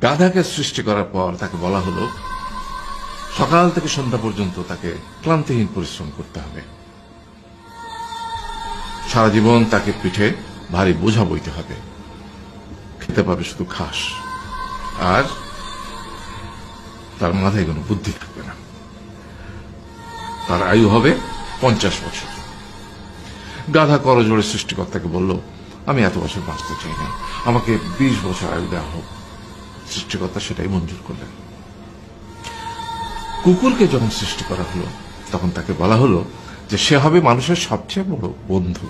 গাধাকে সৃষ্টি করার পর তাকে বলা হলো সকাল থেকে সন্ধ্যা পর্যন্ত তাকে ক্লান্তিহীন পরিশ্রম করতে হবে, সারা জীবন তাকে পিঠে ভারী বোঝা বইতে হবে, খেতে পাবে শুধু ঘাস, আর তার মাথায় কোনো বুদ্ধি থাকবে না। তার আয়ু হবে 50 বছর। গাধা করজোড়ে সৃষ্টিকর্তাকে বলল, আমি এত বছর বাঁচতে চাই না, আমাকে 20 বছর আয়ু দেওয়া হোক। সৃষ্টিকর্তা সেটাই মঞ্জুর করলেন। কুকুরকে যখন সৃষ্টি করা হলো তখন তাকে বলা হলো যে সে হবে মানুষের সবচেয়ে বড় বন্ধু,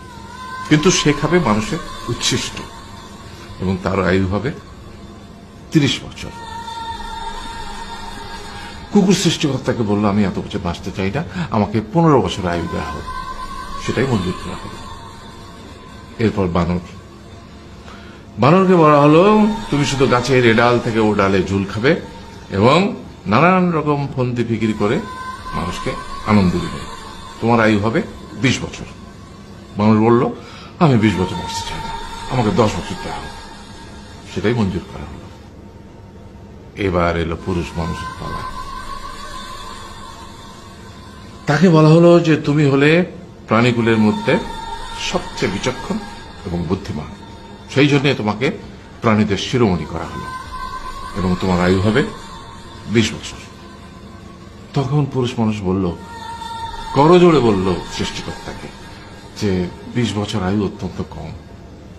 কিন্তু সে খাবে মানুষের উচ্ছিষ্ট, এবং তার আয়ু হবে 30 বছর। কুকুর সৃষ্টিকর্তাকে বলল, আমি এত বছর বাঁচতে চাই না, আমাকে 15 বছর আয়ু দেওয়া হোক। সেটাই মঞ্জুর করা হলো। এরপর বানরকে বলা হলো, তুমি শুধু গাছের এ ডাল থেকে ও ডালে ঝুল খাবে এবং নানান রকম ফন্দি ফিকির করে মানুষকে আনন্দ দিবে, তোমার আয়ু হবে 20 বছর। মানুষ বলল, আমি 20 বছর বাঁচতে চাই না, আমাকে 10 বছর দেওয়া হোক। সেটাই মঞ্জুর করা হলো। এবার এলো পুরুষ মানুষের পালা। তাকে বলা হলো যে তুমি হলে প্রাণীকুলের মধ্যে সবচেয়ে বিচক্ষণ এবং বুদ্ধিমান, সেই জন্য তোমাকে প্রাণীদের শিরোমণি করা হলো এবং তোমার আয়ু হবে 20 বছর। তখন পুরুষ মানুষ বলল, করজোড়ে বলল সৃষ্টিকর্তাকে যে 20 বছর আয়ু অত্যন্ত কম,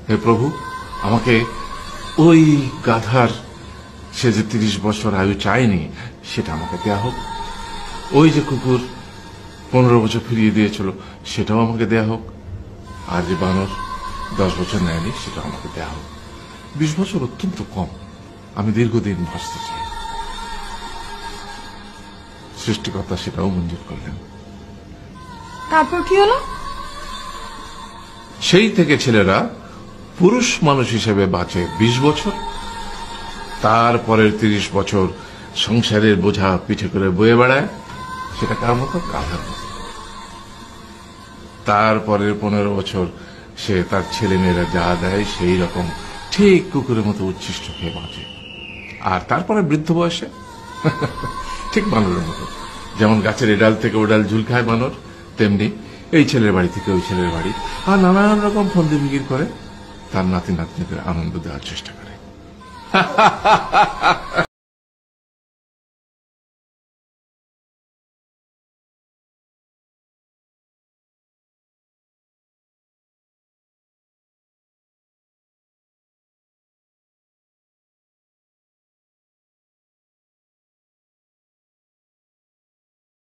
হে প্রভু, আমাকে ওই গাধার সে যে 30 বছর আয়ু চায়নি সেটা আমাকে দেয়া হোক, ওই যে কুকুর 15 বছর ফিরিয়ে দিয়েছিল সেটাও আমাকে দেয়া হোক, আর যে বানর 10 বছর নেয়নি সেটাও আমাকে দেয়া হোক। 20 বছর অত্যন্ত কম, আমি দীর্ঘদিন বাঁচতে চাই। সৃষ্টিকর্তা সেটাও মঞ্জুর করলেন। তারপর কি হলো? সেই থেকে ছেলেরা পুরুষ মানুষ হিসেবে বাঁচে 20 বছর, তারপরের 30 বছর সংসারের বোঝা পিঠে করে বয়ে বেড়ায়, সেটা কার মতো? গাধার মতো। তারপরের 15 বছর সে তার ছেলে মেয়েরা যা দেয় সেই রকম ঠিক কুকুরের মতো উচ্ছিষ্ট খেয়ে বাঁচে। আর তারপরে বৃদ্ধ বয়সে ঠিক বানরের মতো, যেমন গাছের এডাল থেকে ওডাল ঝুল খায় বানর, তেমনি এই ছেলের বাড়ি থেকে ওই ছেলের বাড়ি, আর নানান রকম ফন্দি ফিকির করে তার নাতি নাতনিদের আনন্দ দেওয়ার চেষ্টা করে।